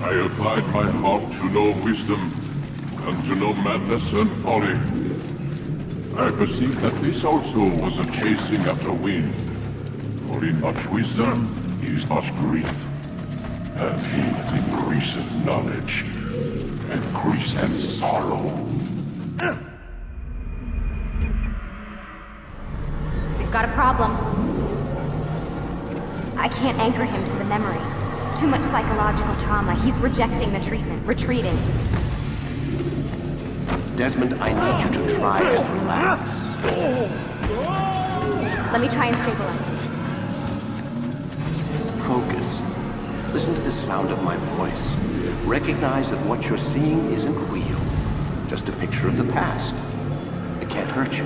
I applied my heart to know wisdom, and to know madness and folly. I perceived that this also was a chasing after wind. For in much wisdom is much grief, and he that increaseth knowledge increaseth sorrow. We've got a problem. I can't anchor him to the memory. Too much psychological trauma. He's rejecting the treatment, retreating. Desmond, I need you to try and relax. Let me try and stabilize him. Focus. Listen to the sound of my voice. Recognize that what you're seeing isn't real. Just a picture of the past. It can't hurt you.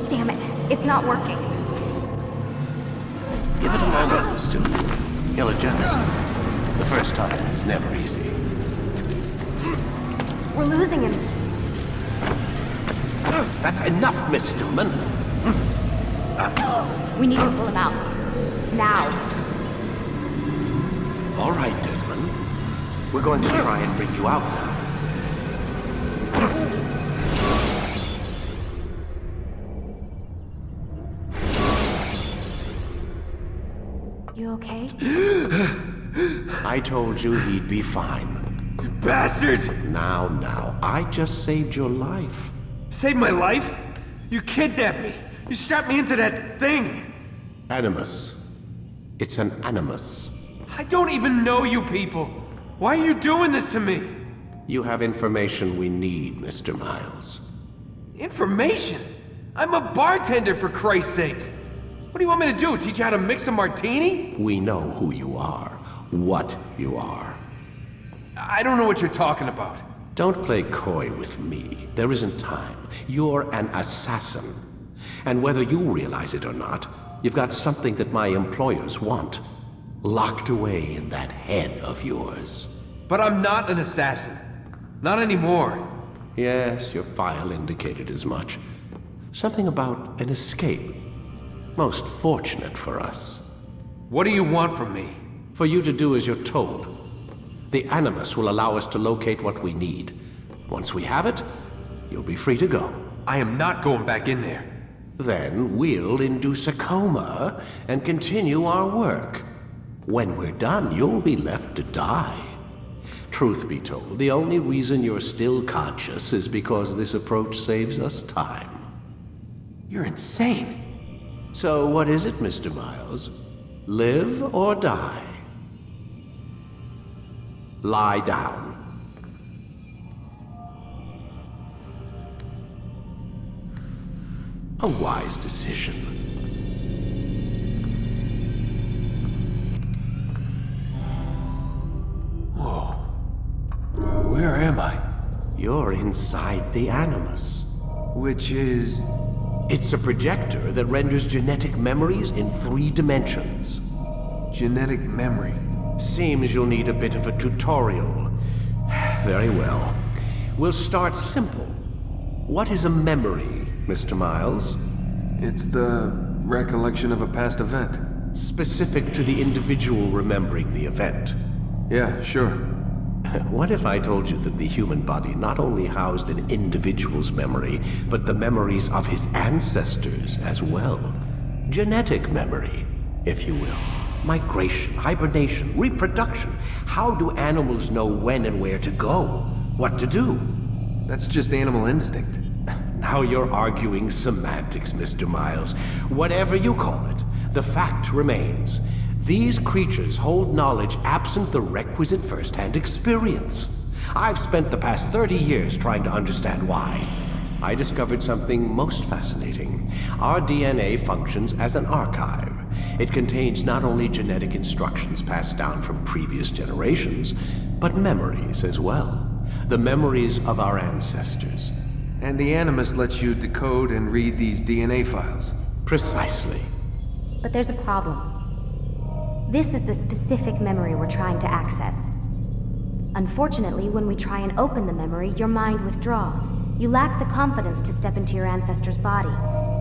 Damn it. It's not working. Give it a moment, still. He'll adjust. The first time is never easy. We're losing him. That's enough, Miss Stillman. We need to pull him out. Now. All right, Desmond. We're going to try and bring you out now. You okay? I told you he'd be fine. You bastards! Now, I just saved your life. Saved my life? You kidnapped me. You strapped me into that thing. Animus. It's an animus. I don't even know you people. Why are you doing this to me? You have information we need, Mr. Miles. Information? I'm a bartender, for Christ's sakes. What do you want me to do? Teach you how to mix a martini? We know who you are, what you are. I don't know what you're talking about. Don't play coy with me. There isn't time. You're an assassin. And whether you realize it or not, you've got something that my employers want. Locked away in that head of yours. But I'm not an assassin. Not anymore. Yes, your file indicated as much. Something about an escape. Most fortunate for us. What do you want from me? For you to do as you're told. The Animus will allow us to locate what we need. Once we have it, you'll be free to go. I am not going back in there. Then we'll induce a coma and continue our work. When we're done, you'll be left to die. Truth be told, the only reason you're still conscious is because this approach saves us time. You're insane. So what is it, Mr. Miles? Live or die? Lie down. A wise decision. Whoa. Where am I? You're inside the Animus. Which is... It's a projector that renders genetic memories in 3 dimensions. genetic memory. Seems you'll need a bit of a tutorial. Very well. We'll start simple. What is a memory, Mr. Miles? It's the recollection of a past event. Specific to the individual remembering the event. Yeah, sure. What if I told you that the human body not only housed an individual's memory, but the memories of his ancestors as well? Genetic memory, if you will. Migration, hibernation, reproduction. How do animals know when and where to go? What to do? That's just animal instinct. Now you're arguing semantics, Mr. Miles. Whatever you call it, the fact remains. These creatures hold knowledge absent the requisite first-hand experience. I've spent the past 30 years trying to understand why. I discovered something most fascinating. Our DNA functions as an archive. It contains not only genetic instructions passed down from previous generations, but memories as well. The memories of our ancestors. And the Animus lets you decode and read these DNA files. Precisely. But there's a problem. This is the specific memory we're trying to access. Unfortunately, when we try and open the memory, your mind withdraws. You lack the confidence to step into your ancestor's body.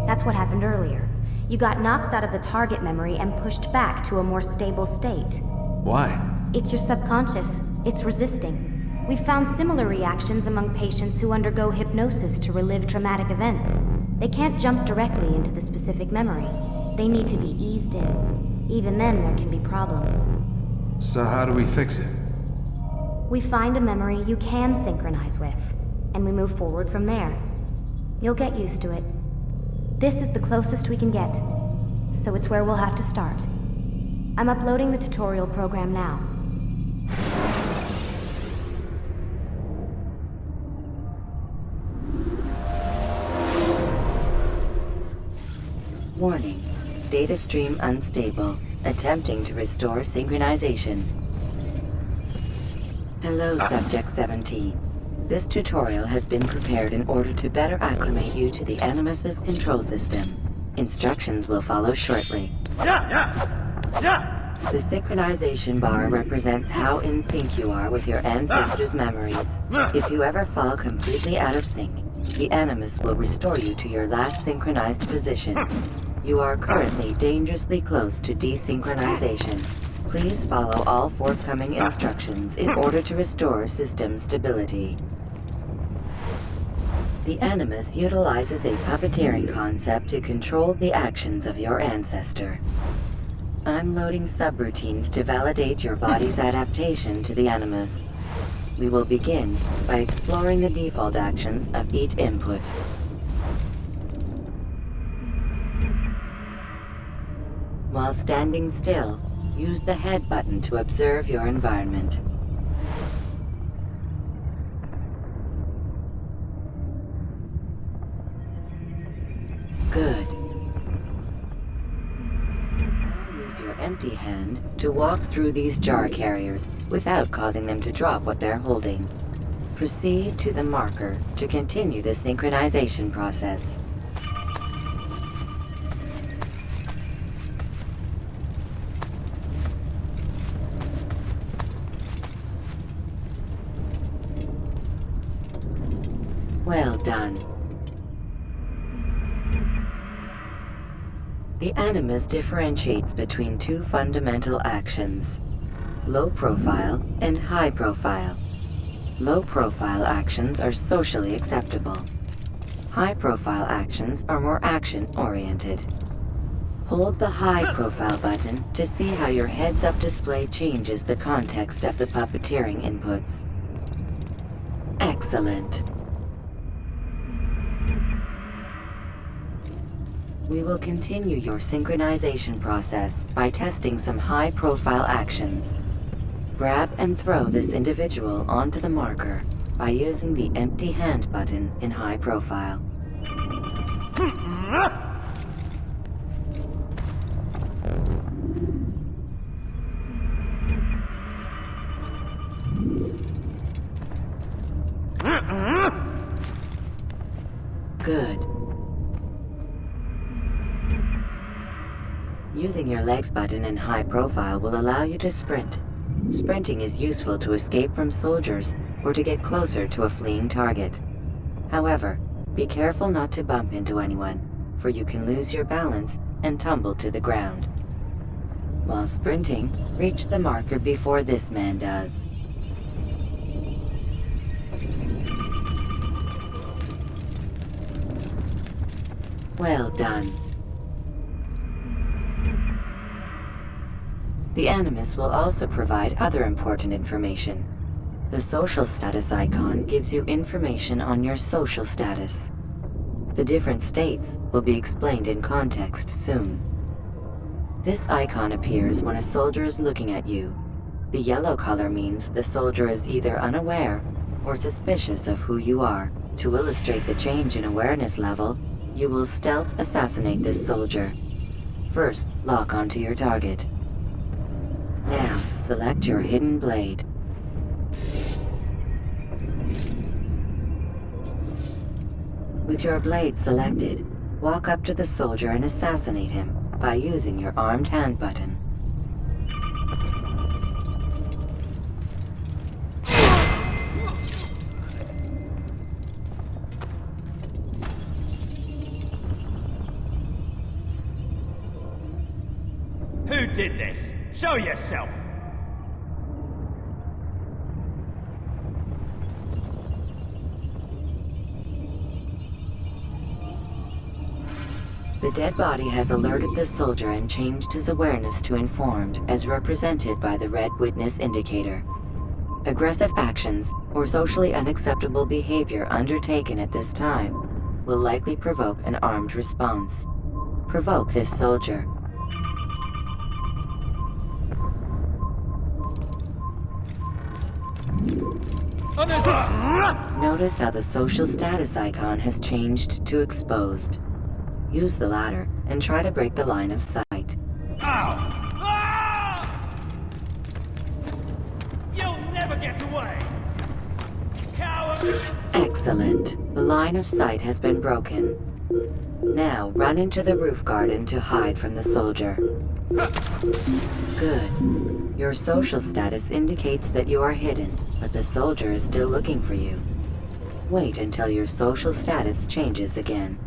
That's what happened earlier. You got knocked out of the target memory and pushed back to a more stable state. Why? It's your subconscious. It's resisting. We've found similar reactions among patients who undergo hypnosis to relive traumatic events. They can't jump directly into the specific memory. They need to be eased in. Even then, there can be problems. So how do we fix it? We find a memory you can synchronize with, and we move forward from there. You'll get used to it. This is the closest we can get, so it's where we'll have to start. I'm uploading the tutorial program now. Warning. Data stream unstable. Attempting to restore synchronization. Hello, Subject 17. This tutorial has been prepared in order to better acclimate you to the Animus's control system. Instructions will follow shortly. The synchronization bar represents how in sync you are with your ancestors' memories. If you ever fall completely out of sync, the Animus will restore you to your last synchronized position. You are currently dangerously close to desynchronization. Please follow all forthcoming instructions in order to restore system stability. The Animus utilizes a puppeteering concept to control the actions of your ancestor. I'm loading subroutines to validate your body's adaptation to the Animus. We will begin by exploring the default actions of each input. While standing still, use the head button to observe your environment. Good. Now use your empty hand to walk through these jar carriers without causing them to drop what they're holding. Proceed to the marker to continue the synchronization process. Well done. The Animus differentiates between 2 fundamental actions: low profile and high profile. Low profile actions are socially acceptable. High profile actions are more action oriented. Hold the high profile button to see how your heads-up display changes the context of the puppeteering inputs. Excellent. We will continue your synchronization process by testing some high-profile actions. Grab and throw this individual onto the marker by using the empty hand button in high profile. Good. Using your legs button in high profile will allow you to sprint. Sprinting is useful to escape from soldiers or to get closer to a fleeing target. However, be careful not to bump into anyone, for you can lose your balance and tumble to the ground. While sprinting, reach the marker before this man does. Well done. The Animus will also provide other important information. The social status icon gives you information on your social status. The different states will be explained in context soon. This icon appears when a soldier is looking at you. The yellow color means the soldier is either unaware or suspicious of who you are. To illustrate the change in awareness level, you will stealth assassinate this soldier. First, lock onto your target. Now, select your hidden blade. With your blade selected, walk up to the soldier and assassinate him by using your armed hand button. Who did this? Show yourself! The dead body has alerted the soldier and changed his awareness to informed, as represented by the red witness indicator. Aggressive actions or socially unacceptable behavior undertaken at this time will likely provoke an armed response. Provoke this soldier. Notice how the social status icon has changed to exposed. Use the latter and try to break the line of sight. You'll never get away! Coward! Excellent. The line of sight has been broken. Now run into the roof garden to hide from the soldier. Good. Your social status indicates that you are hidden, but the soldier is still looking for you. Wait until your social status changes again.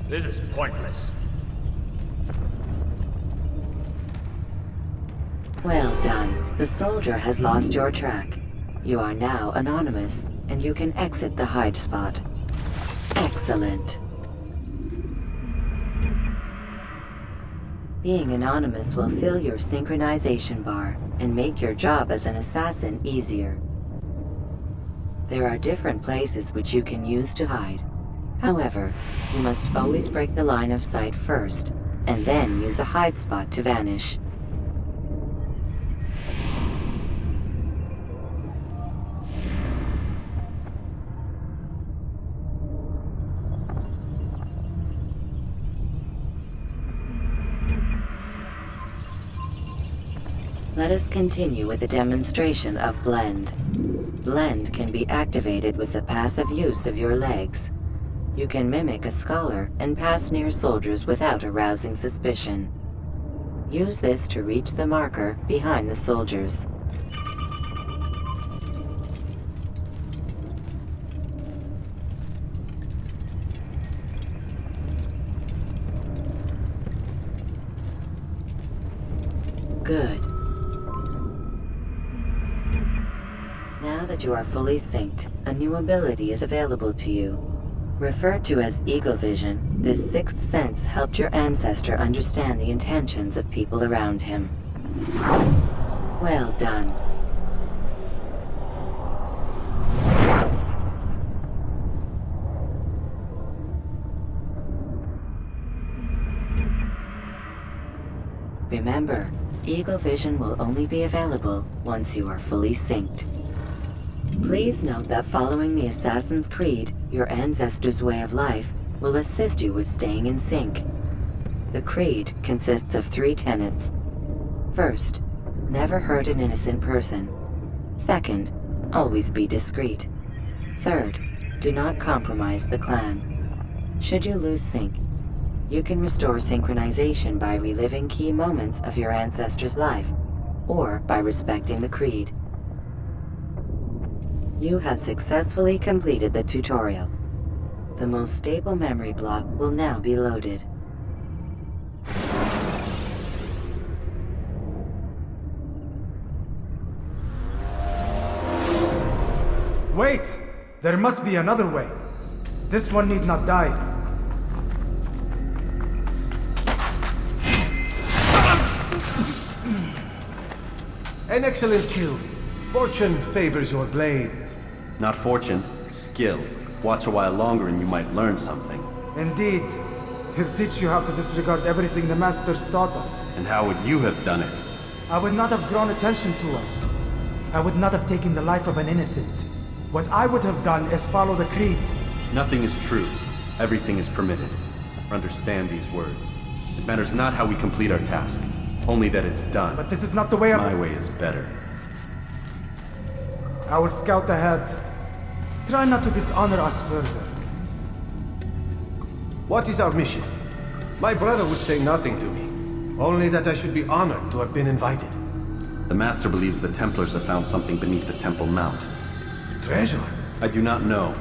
This is pointless. Well done. The soldier has lost your track. You are now anonymous, and you can exit the hide spot. Excellent. Being anonymous will fill your synchronization bar and make your job as an assassin easier. There are different places which you can use to hide. However, you must always break the line of sight first, and then use a hide spot to vanish. Let us continue with a demonstration of Blend. Blend can be activated with the passive use of your legs. You can mimic a scholar and pass near soldiers without arousing suspicion. Use this to reach the marker behind the soldiers. Good. Now that you are fully synced, a new ability is available to you. Referred to as eagle vision, this sixth sense helped your ancestor understand the intentions of people around him. Well done. Remember, eagle vision will only be available once you are fully synced. Please note that following the Assassin's Creed, your ancestors' way of life will assist you with staying in sync. The Creed consists of 3 tenets. First, never hurt an innocent person. Second, always be discreet. Third, do not compromise the clan. Should you lose sync, you can restore synchronization by reliving key moments of your ancestor's life, or by respecting the Creed. You have successfully completed the tutorial. The most stable memory block will now be loaded. Wait! There must be another way. This one need not die. An excellent kill. Fortune favors your blade. Not fortune, skill. Watch a while longer and you might learn something. Indeed. He'll teach you how to disregard everything the Masters taught us. And how would you have done it? I would not have drawn attention to us. I would not have taken the life of an innocent. What I would have done is follow the Creed. Nothing is true. Everything is permitted. Understand these words. It matters not how we complete our task, only that it's done. But this is not the way My way is better. I will scout ahead. Try not to dishonor us further. What is our mission? My brother would say nothing to me. Only that I should be honored to have been invited. The Master believes the Templars have found something beneath the Temple Mount. Treasure? I do not know.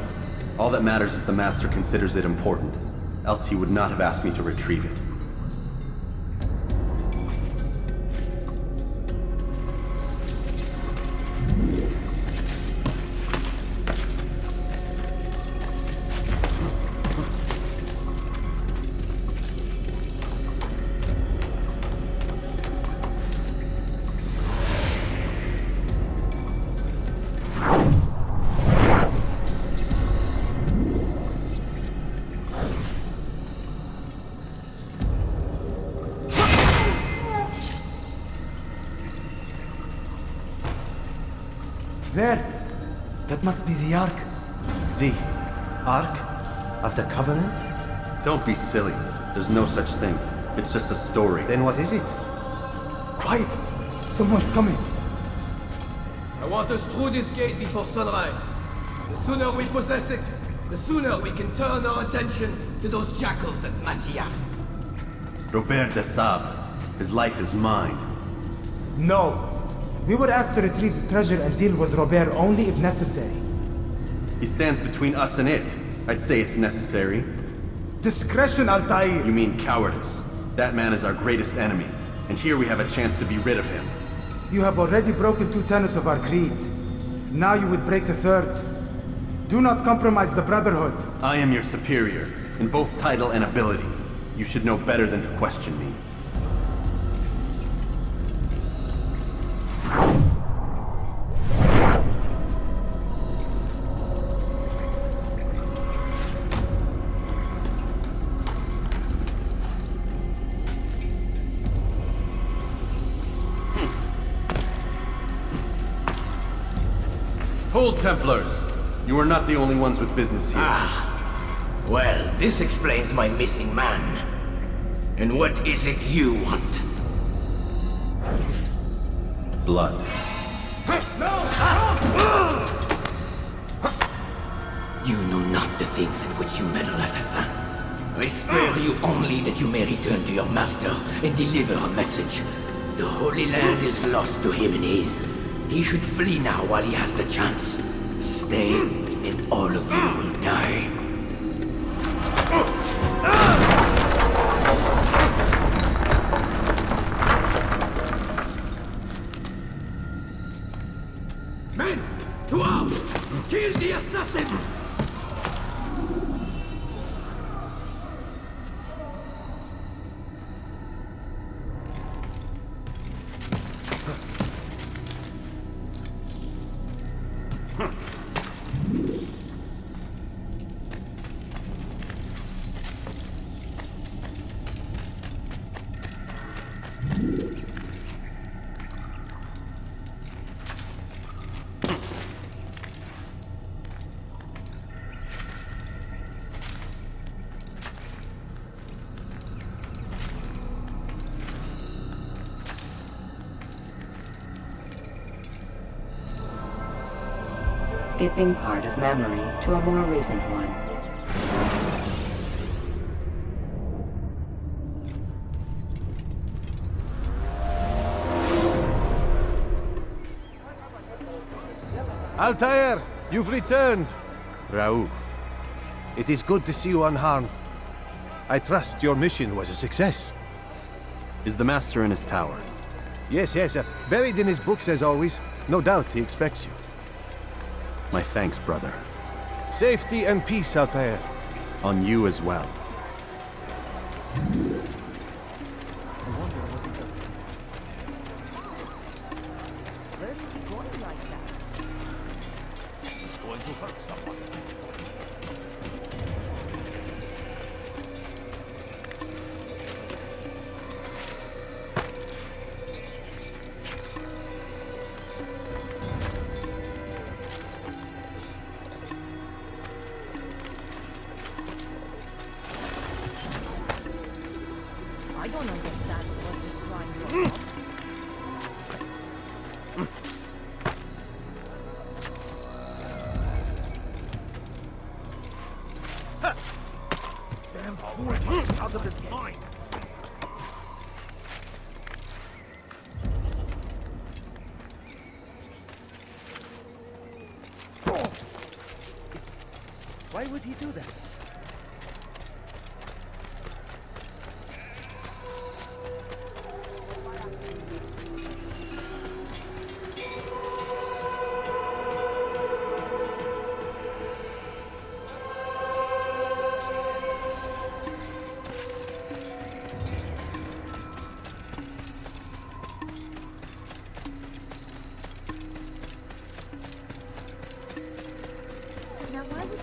All that matters is the Master considers it important. Else he would not have asked me to retrieve it. There! That must be the Ark. The Ark of the Covenant? Don't be silly. There's no such thing. It's just a story. Then what is it? Quiet! Someone's coming. I want us through this gate before sunrise. The sooner we possess it, the sooner we can turn our attention to those jackals at Masyaf. Robert de Sable. His life is mine. No. We were asked to retrieve the treasure and deal with Robert only if necessary. He stands between us and it. I'd say it's necessary. Discretion, Altair! You mean cowardice. That man is our greatest enemy, and here we have a chance to be rid of him. You have already broken 2 tenets of our creed. Now you would break the 3rd. Do not compromise the Brotherhood. I am your superior, in both title and ability. You should know better than to question me. Hold, Templars! You are not the only ones with business here. Well, this explains my missing man. And what is it you want? Blood. You know not the things in which you meddle, assassin. I spare you only that you may return to your master and deliver a message. The Holy Land is lost to him and his. He should flee now while he has the chance. Stay, and all of you will die. Men, to arms! Kill the assassins! Skipping part of memory to a more recent one. Altair, you've returned. Raouf. It is good to see you unharmed. I trust your mission was a success. Is the Master in his tower? Yes, buried in his books as always. No doubt he expects you. My thanks, brother. Safety and peace, Altair. On you as well. I don't understand what is trying to... Damn fool must out of his mind. Why would he do that?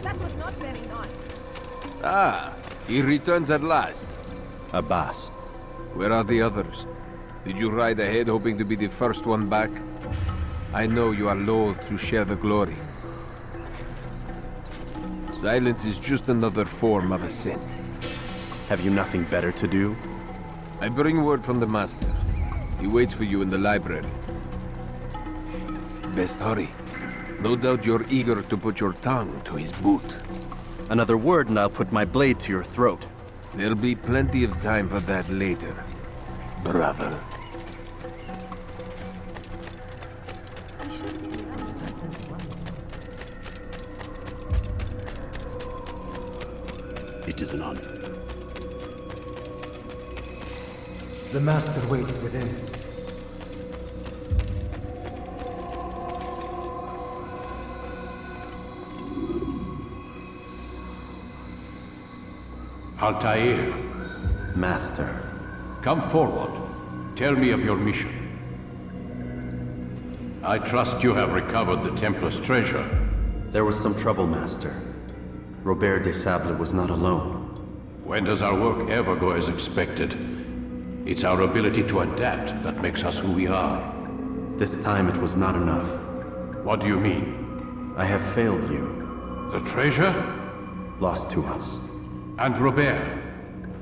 That was not very nice. Ah, he returns at last. Abbas. Where are the others? Did you ride ahead hoping to be the first one back? I know you are loath to share the glory. Silence is just another form of a sin. Have you nothing better to do? I bring word from the Master. He waits for you in the library. Best hurry. No doubt you're eager to put your tongue to his boot. Another word and I'll put my blade to your throat. There'll be plenty of time for that later, brother. It is an honor. The Master waits within. Altair, Master. come forward. Tell me of your mission. I trust you have recovered the Templar's treasure. There was some trouble, Master. Robert de Sable was not alone. When does our work ever go as expected? It's our ability to adapt that makes us who we are. This time it was not enough. What do you mean? I have failed you. The treasure? Lost to us. And Robert?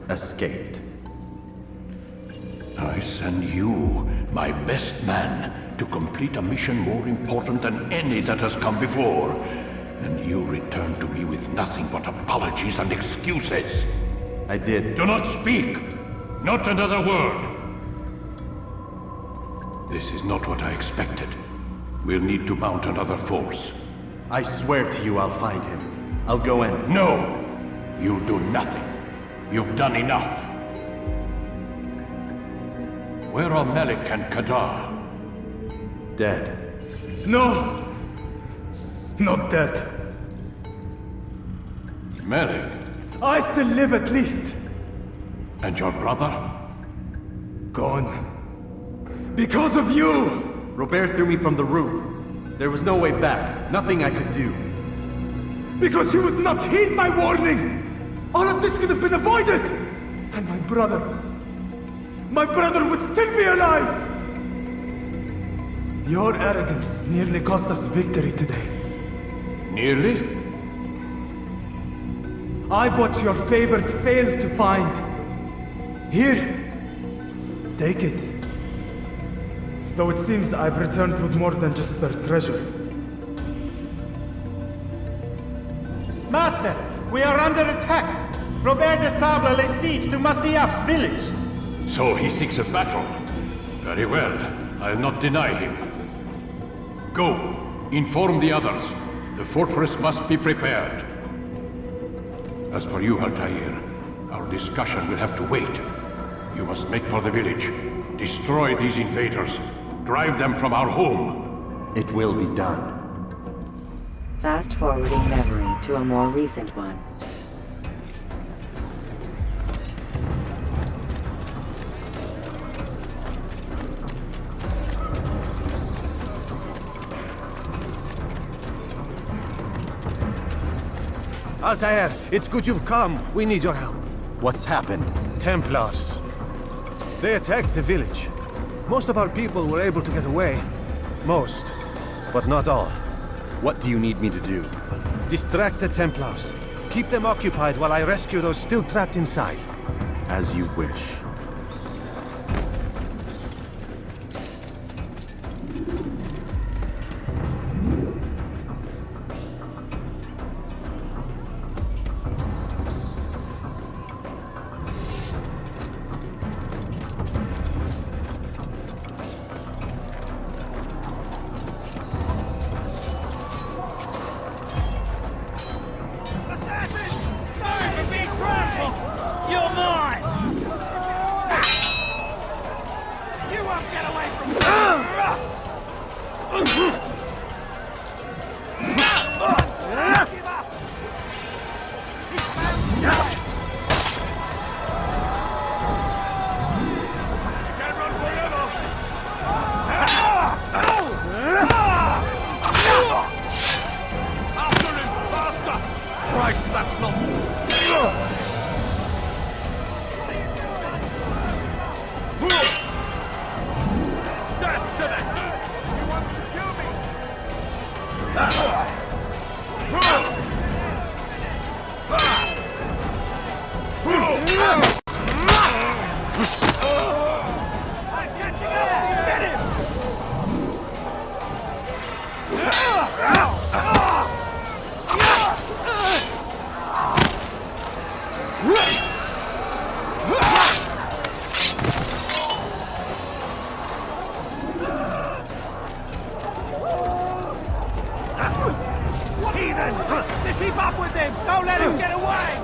Escaped. I send you, my best man, to complete a mission more important than any that has come before. And you return to me with nothing but apologies and excuses. I did. Do not speak! Not another word! This is not what I expected. We'll need to mount another force. I swear to you I'll find him. I'll go in. No! You'll do nothing. You've done enough. Where are Melik and Kadar? Dead. No! Not dead. Melik? I still live at least. And your brother? Gone. Because of you! Robert threw me from the room. There was no way back. Nothing I could do. Because you would not heed my warning! All of this could have been avoided! And my brother would still be alive! Your arrogance nearly cost us victory today. Nearly? I've what your favorite failed to find. Here, take it. Though it seems I've returned with more than just their treasure. Master, we are under attack. Robert de Sable lays siege to Masyaf's village. So he seeks a battle. Very well. I'll not deny him. Go. Inform the others. The fortress must be prepared. As for you, Altair, our discussion will have to wait. You must make for the village. Destroy these invaders. Drive them from our home. It will be done. Fast-forwarding memory to a more recent one. Altair, it's good you've come. We need your help. What's happened? Templars. They attacked the village. Most of our people were able to get away. Most, but not all. What do you need me to do? Distract the Templars. Keep them occupied while I rescue those still trapped inside. As you wish. Keep up with him! Don't let him get away!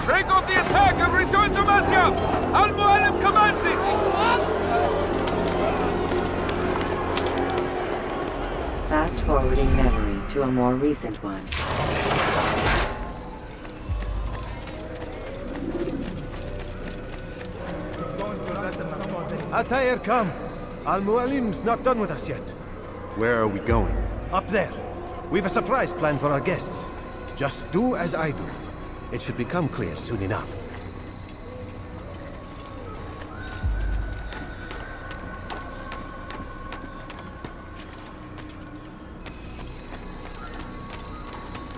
Break off the attack and return to Masyaf! Al-Mu'alim commanding! Fast-forwarding memory to a more recent one. Altair, come. Al-Mualim's not done with us yet. Where are we going? Up there. We've a surprise planned for our guests. Just do as I do. It should become clear soon enough.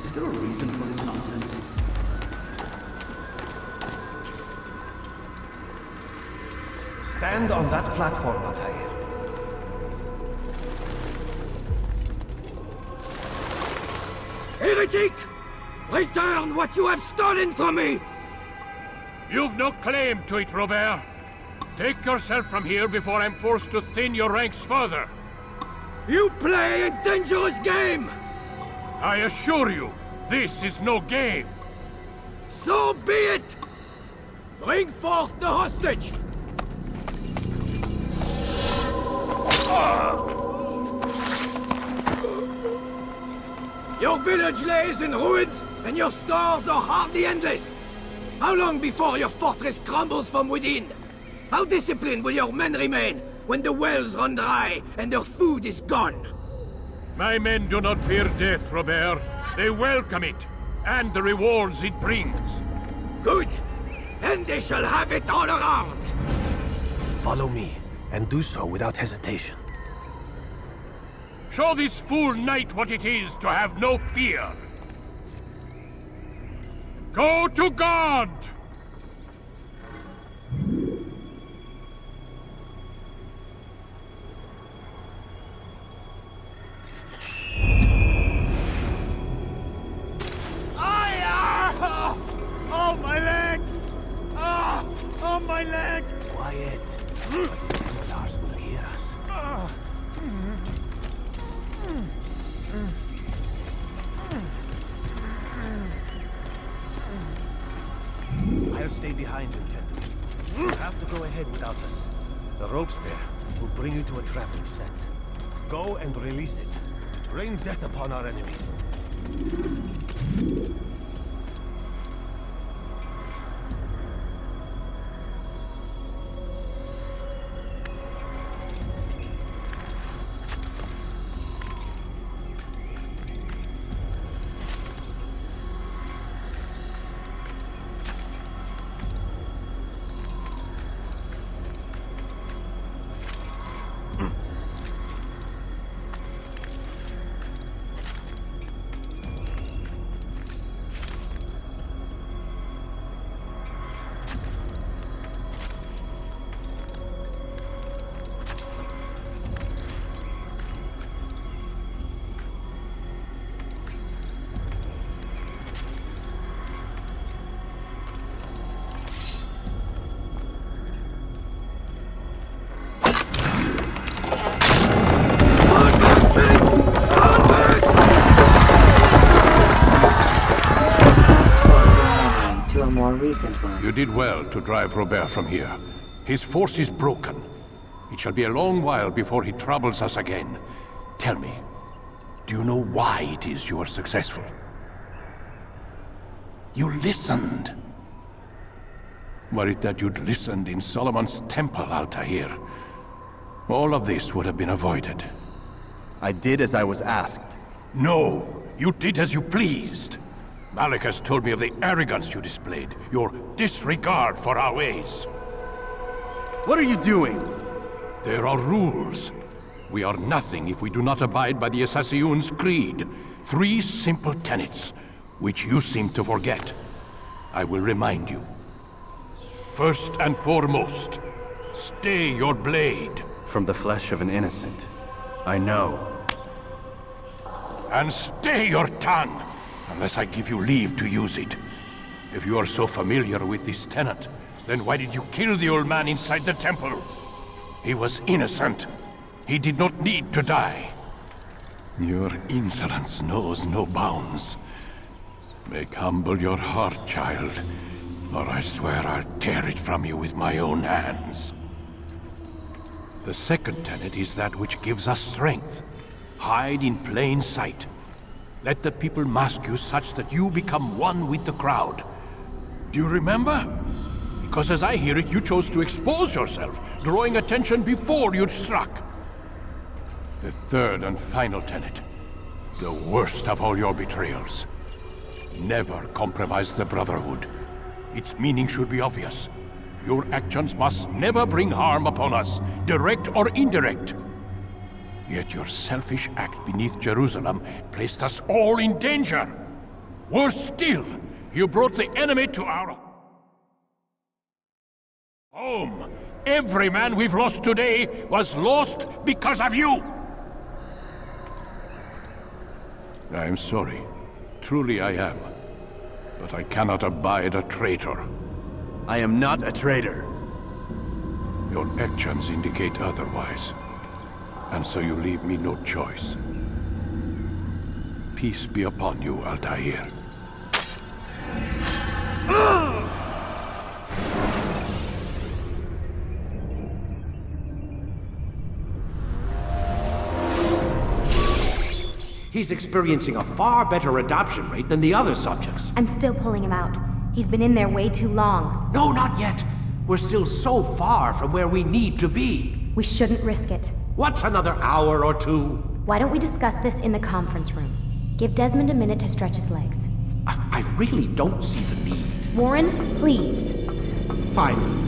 Is there a reason for this nonsense? Stand on that platform, Altair. Heretic! Return what you have stolen from me! You've no claim to it, Robert. Take yourself from here before I'm forced to thin your ranks further. You play a dangerous game! I assure you, this is no game. So be it! Bring forth the hostage! Your village lays in ruins, and your stores are hardly endless. How long before your fortress crumbles from within? How disciplined will your men remain when the wells run dry and their food is gone? My men do not fear death, Robert. They welcome it, and the rewards it brings. Good. Then they shall have it all around. Follow me, and do so without hesitation. Show this fool knight what it is to have no fear. Go to God! Oh, my leg! Oh, my leg! Quiet. The Templars will hear us. I'll stay behind him, Tender. You have to go ahead without us. The ropes there will bring you to a trap we've set. Go and release it. Rain death upon our enemies. You did well to drive Robert from here. His force is broken. It shall be a long while before he troubles us again. Tell me, do you know why it is you are successful? You listened. Were it that you'd listened in Solomon's temple, Altair, all of this would have been avoided. I did as I was asked. No, you did as you pleased. Malik has told me of the arrogance you displayed, your disregard for our ways. What are you doing? There are rules. We are nothing if we do not abide by the Assassin's creed. 3 simple tenets, which you seem to forget. I will remind you. First and foremost, stay your blade. From the flesh of an innocent. I know. And stay your tongue, unless I give you leave to use it. If you are so familiar with this tenet, then why did you kill the old man inside the temple? He was innocent. He did not need to die. Your insolence knows no bounds. Make humble your heart, child, or I swear I'll tear it from you with my own hands. The second tenet is that which gives us strength. Hide in plain sight. Let the people mask you such that you become one with the crowd. Do you remember? Because as I hear it, you chose to expose yourself, drawing attention before you'd struck. The third and final tenet. The worst of all your betrayals. Never compromise the Brotherhood. Its meaning should be obvious. Your actions must never bring harm upon us, direct or indirect. Yet your selfish act beneath Jerusalem placed us all in danger. Worse still, you brought the enemy to our home. Every man we've lost today was lost because of you. I'm sorry. Truly I am. But I cannot abide a traitor. I am not a traitor. Your actions indicate otherwise. And so you leave me no choice. Peace be upon you, Altair. He's experiencing a far better adoption rate than the other subjects. I'm still pulling him out. He's been in there way too long. No, not yet. We're still so far from where we need to be. We shouldn't risk it. What's another hour or two? Why don't we discuss this in the conference room? Give Desmond a minute to stretch his legs. I really don't see the need. Warren, please. Fine.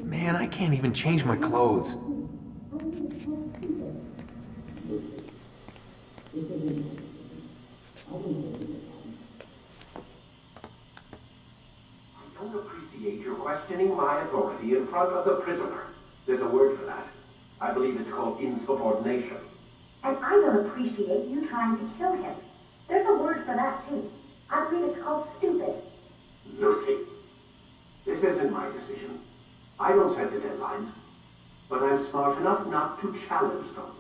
Man, I can't even change my clothes. I don't appreciate your questioning my authority in front of the prisoner. There's a word for that. I believe it's called insubordination. And I don't appreciate you trying to kill him. There's a word for that, too. I believe it's called stupid. Lucy, this isn't my decision. I don't set the deadlines, but I'm smart enough not to challenge them.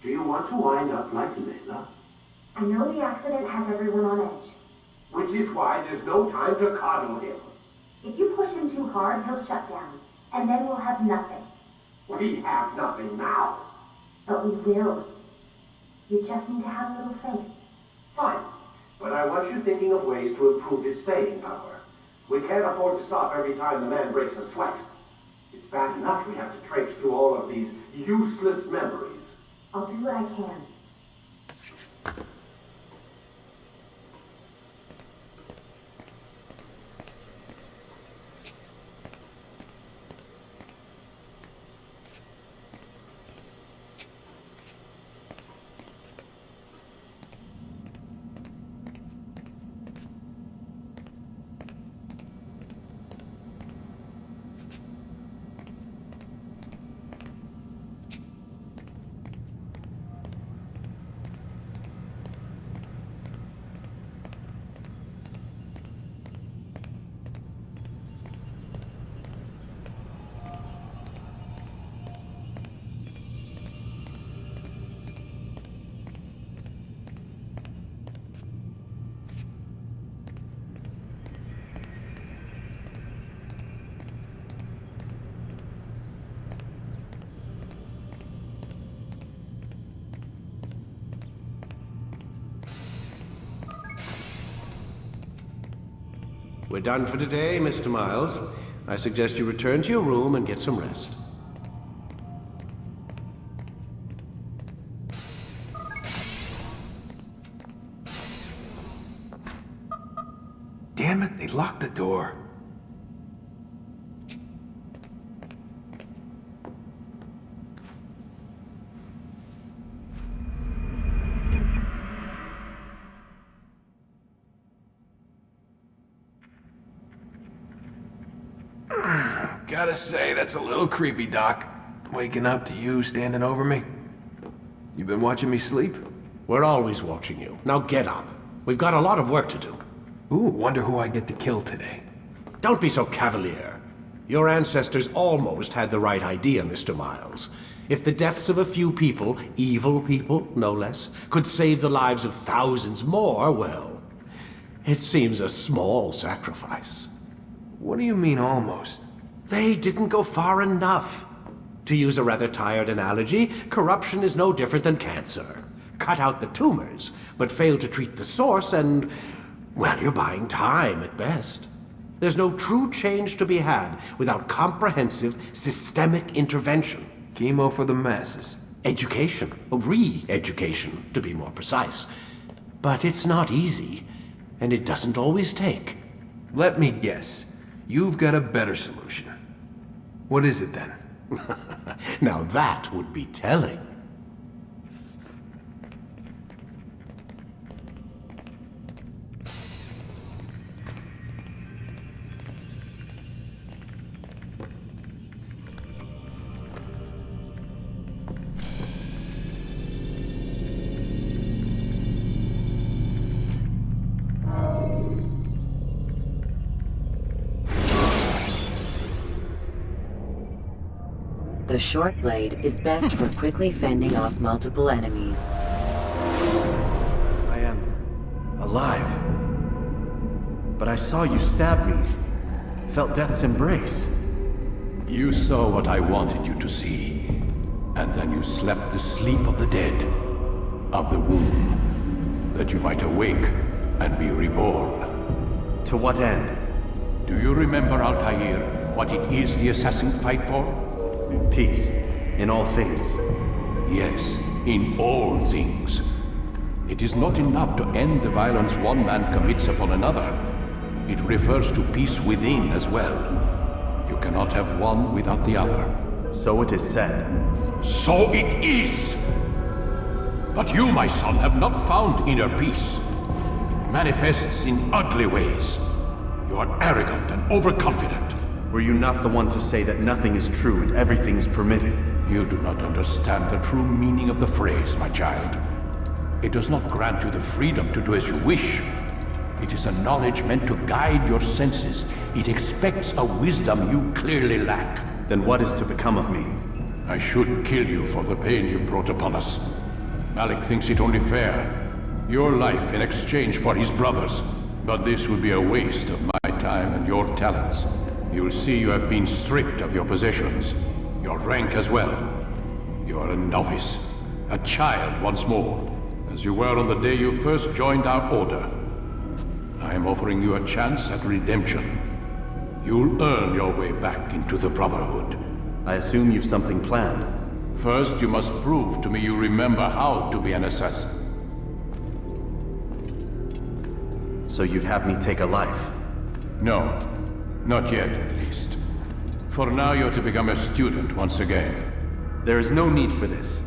Do you want to wind up like Lila? I know the accident has everyone on edge. Which is why there's no time to coddle him. If you push him too hard, he'll shut down, and then we'll have nothing. We have nothing now. But we will. You just need to have a little faith. Fine, but I want you thinking of ways to improve his staying power. We can't afford to stop every time the man breaks a sweat. It's bad enough we have to traipse through all of these useless memories. I'll do what I can. We're done for today, Mr. Miles. I suggest you return to your room and get some rest. Damn it, they locked the door. Gotta say, that's a little creepy, Doc. Waking up to you standing over me. You been watching me sleep? We're always watching you. Now get up. We've got a lot of work to do. Ooh, wonder who I get to kill today. Don't be so cavalier. Your ancestors almost had the right idea, Mr. Miles. If the deaths of a few people, evil people, no less, could save the lives of thousands more, well, it seems a small sacrifice. What do you mean, almost? They didn't go far enough. To use a rather tired analogy, corruption is no different than cancer. Cut out the tumors, but fail to treat the source and, well, you're buying time at best. There's no true change to be had without comprehensive, systemic intervention. Chemo for the masses. Education, re-education, to be more precise. But it's not easy, and it doesn't always take. Let me guess. You've got a better solution. What is it then? Now that would be telling. The short blade is best for quickly fending off multiple enemies. I am alive. But I saw you stab me. Felt death's embrace. You saw what I wanted you to see. And then you slept the sleep of the dead, of the womb, that you might awake and be reborn. To what end? Do you remember, Altair, what it is the assassins fight for? Peace. In all things. Yes, in all things. It is not enough to end the violence one man commits upon another. It refers to peace within as well. You cannot have one without the other. So it is said. So it is! But you, my son, have not found inner peace. It manifests in ugly ways. You are arrogant and overconfident. Were you not the one to say that nothing is true and everything is permitted? You do not understand the true meaning of the phrase, my child. It does not grant you the freedom to do as you wish. It is a knowledge meant to guide your senses. It expects a wisdom you clearly lack. Then what is to become of me? I should kill you for the pain you've brought upon us. Malik thinks it only fair. Your life in exchange for his brother's. But this would be a waste of my time and your talents. You'll see you have been stripped of your possessions, your rank as well. You are a novice, a child once more, as you were on the day you first joined our order. I am offering you a chance at redemption. You'll earn your way back into the Brotherhood. I assume you've something planned. First, you must prove to me you remember how to be an assassin. So you'd have me take a life? No. Not yet, at least. For now, you're to become a student once again. There is no need for this.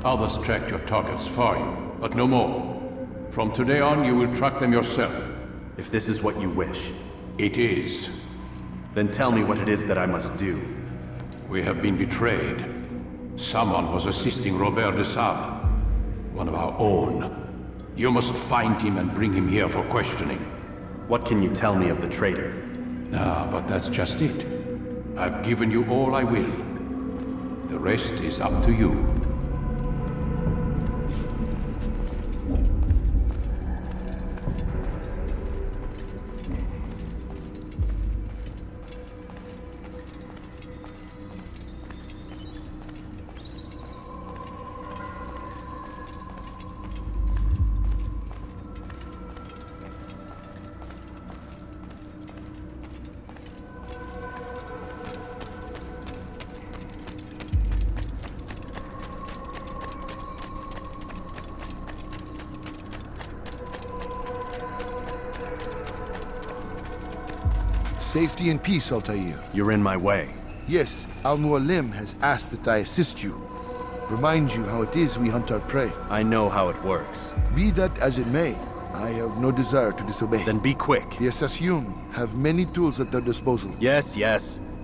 Others tracked your targets for you, but no more. From today on, you will track them yourself. If this is what you wish. It is. Then tell me what it is that I must do. We have been betrayed. Someone was assisting Robert de Sable, one of our own. You must find him and bring him here for questioning. What can you tell me of the traitor? Ah, but that's just it. I've given you all I will. The rest is up to you. Safety and peace, Altair. You're in my way. Yes, Al-Mualim has asked that I assist you. Remind you how it is we hunt our prey. I know how it works. Be that as it may, I have no desire to disobey. Then be quick. The Assassin have many tools at their disposal. Yes.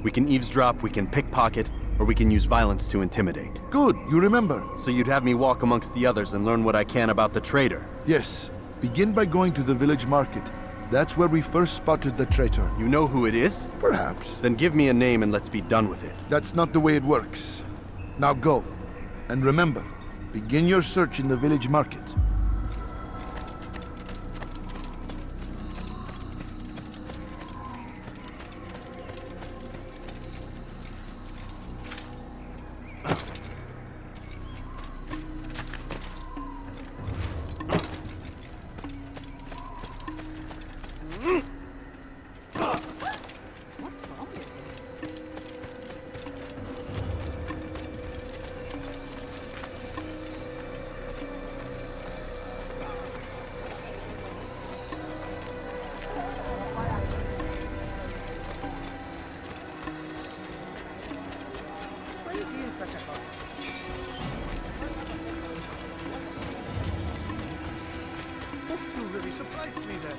We can eavesdrop, we can pickpocket, or we can use violence to intimidate. Good, you remember. So you'd have me walk amongst the others and learn what I can about the traitor? Yes. Begin by going to the village market. That's where we first spotted the traitor. You know who it is? Perhaps. Then give me a name and let's be done with it. That's not the way it works. Now go. And remember, begin your search in the village market. You really surprised me there.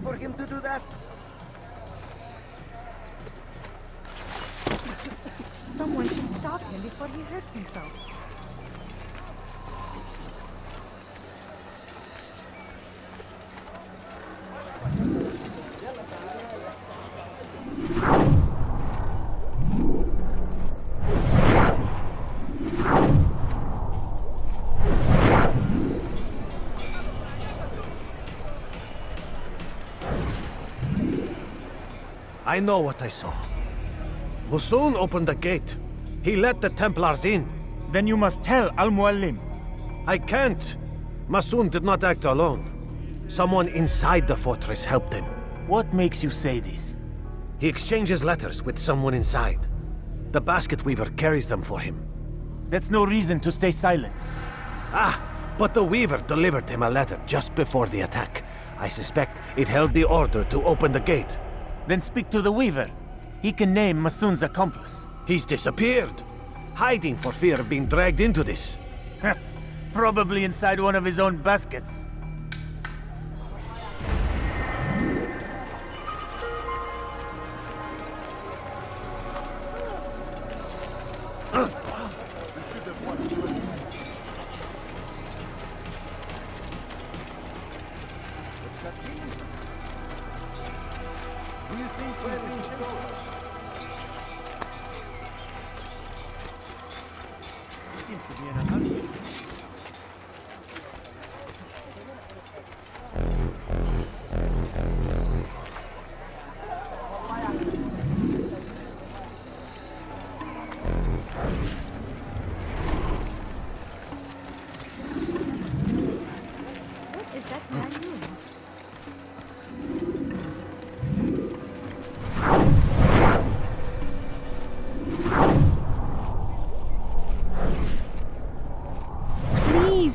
For him to do that? Someone should stop him before he hurts himself. I know what I saw. Musun opened the gate. He let the Templars in. Then you must tell Al-Muallim. I can't. Musun did not act alone. Someone inside the fortress helped him. What makes you say this? He exchanges letters with someone inside. The basket weaver carries them for him. That's no reason to stay silent. Ah, but the weaver delivered him a letter just before the attack. I suspect it held the order to open the gate. Then speak to the weaver. He can name Masun's accomplice. He's disappeared, hiding for fear of being dragged into this. Probably inside one of his own baskets.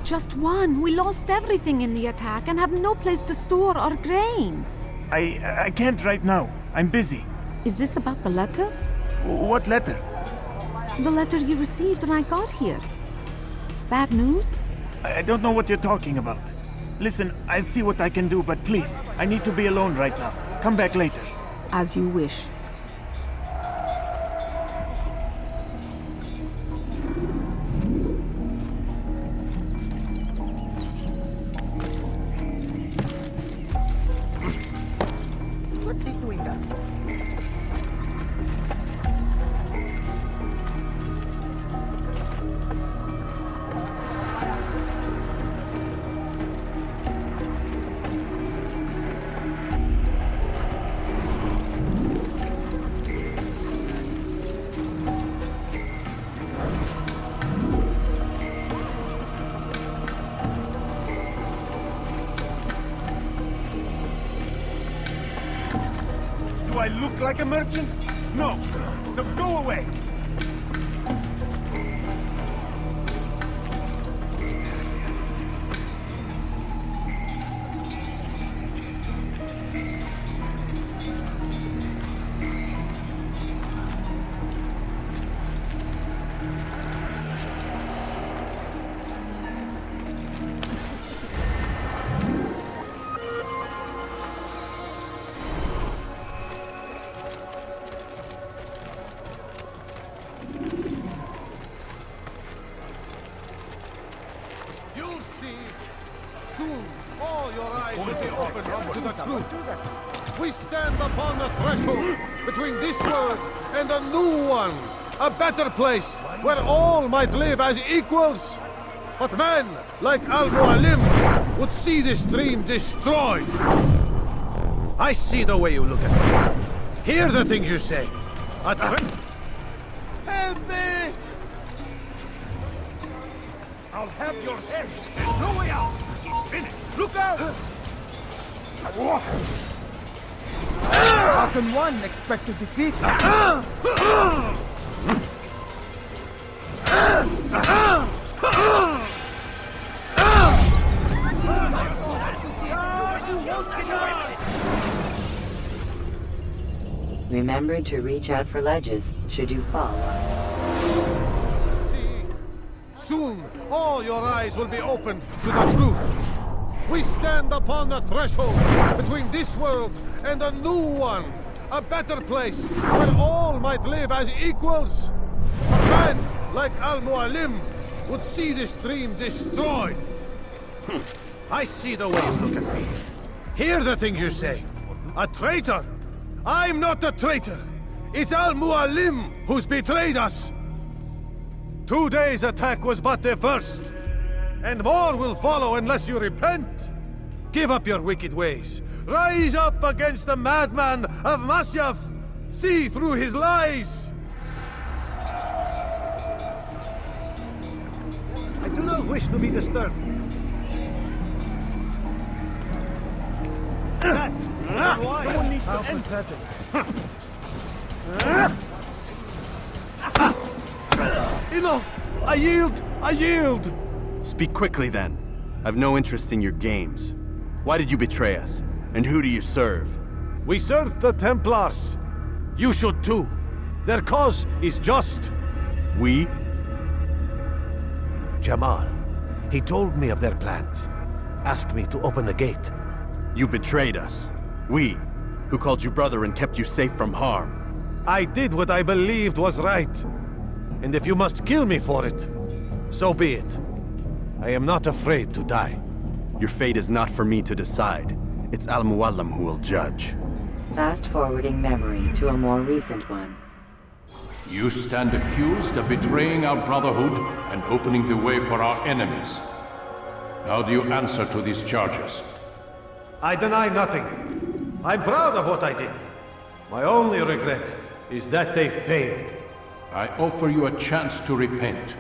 Just one. We lost everything in the attack and have no place to store our grain. I can't right now. I'm busy. Is this about the letter? What letter? The letter you received when I got here. Bad news? I don't know what you're talking about. Listen, I'll see what I can do, but please, I need to be alone right now. Come back later. As you wish. Do I look like a merchant? No. So go away. You'll see. Soon, all your eyes will be opened to the truth. We stand upon the threshold between this world and a new one. A better place where all might live as equals. But men like Al-Mualim would see this dream destroyed. I see the way you look at me. Hear the things you say. Help me! I'll have your head. There's no way out. He's finished. Look out! How can one expect to defeat Remember to reach out for ledges should you fall. See, soon all your eyes will be opened to the truth. We stand upon the threshold between this world and a new one. A better place where all might live as equals. A man like Al-Mualim would see this dream destroyed. I see the way you look at me. Hear the things you say. A traitor? I'm not a traitor. It's Al-Mualim who's betrayed us. Today's attack was but the first. And more will follow unless you repent. Give up your wicked ways. Rise up against the madman of Masyaf. See through his lies. I do not wish to be disturbed. Someone needs to enter. Enough! I yield! I yield! Speak quickly then. I've no interest in your games. Why did you betray us? And who do you serve? We serve the Templars. You should too. Their cause is just. We? Jamal. He told me of their plans. Asked me to open the gate. You betrayed us. We, who called you brother and kept you safe from harm. I did what I believed was right. And if you must kill me for it, so be it. I am not afraid to die. Your fate is not for me to decide. It's Al-Mualim who will judge. Fast-forwarding memory to a more recent one. You stand accused of betraying our brotherhood and opening the way for our enemies. How do you answer to these charges? I deny nothing. I'm proud of what I did. My only regret is that they failed. I offer you a chance to repent,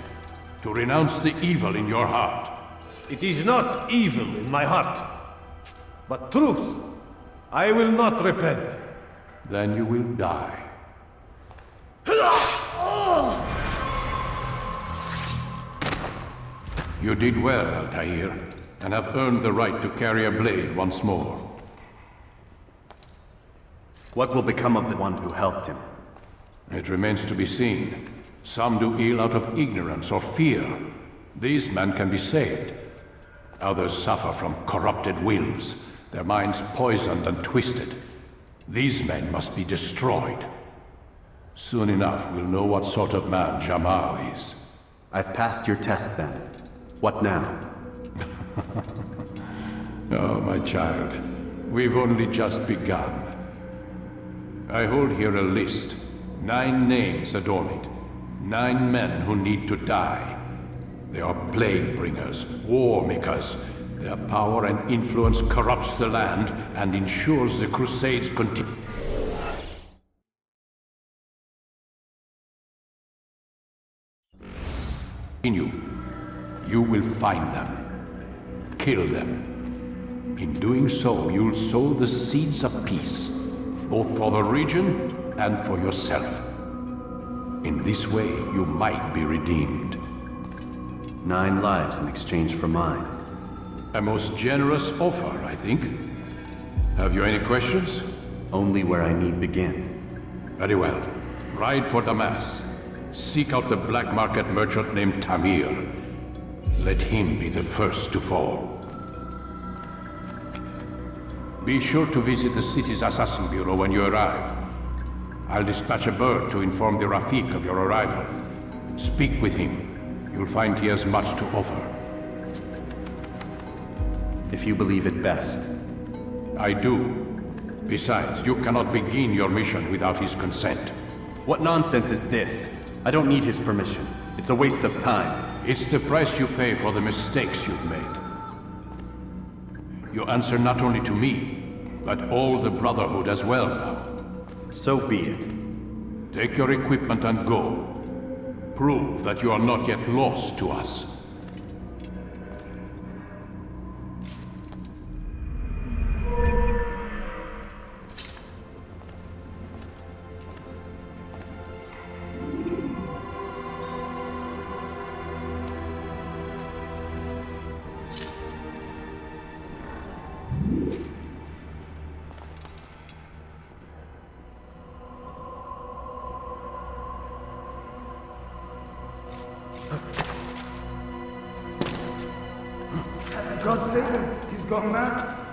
to renounce the evil in your heart. It is not evil in my heart, but truth. I will not repent. Then you will die. You did well, Altair, and have earned the right to carry a blade once more. What will become of the one who helped him? It remains to be seen. Some do ill out of ignorance or fear. These men can be saved. Others suffer from corrupted wills, their minds poisoned and twisted. These men must be destroyed. Soon enough, we'll know what sort of man Jamal is. I've passed your test then. What now? Oh, my child. We've only just begun. I hold here a list. 9 names adorn it. 9 men who need to die. They are plague bringers, war makers. Their power and influence corrupts the land and ensures the Crusades continue. You will find them. Kill them. In doing so, you'll sow the seeds of peace, both for the region and for yourself. In this way, you might be redeemed. 9 lives in exchange for mine. A most generous offer, I think. Have you any questions? Only where I need begin. Very well. Ride for Damas. Seek out the black market merchant named Tamir. Let him be the first to fall. Be sure to visit the city's assassin bureau when you arrive. I'll dispatch a bird to inform the Rafik of your arrival. Speak with him. You'll find he has much to offer. If you believe it best. I do. Besides, you cannot begin your mission without his consent. What nonsense is this? I don't need his permission. It's a waste of time. It's the price you pay for the mistakes you've made. You answer not only to me, but all the Brotherhood as well now. So be it. Take your equipment and go. Prove that you are not yet lost to us. God save him. He's gone mad.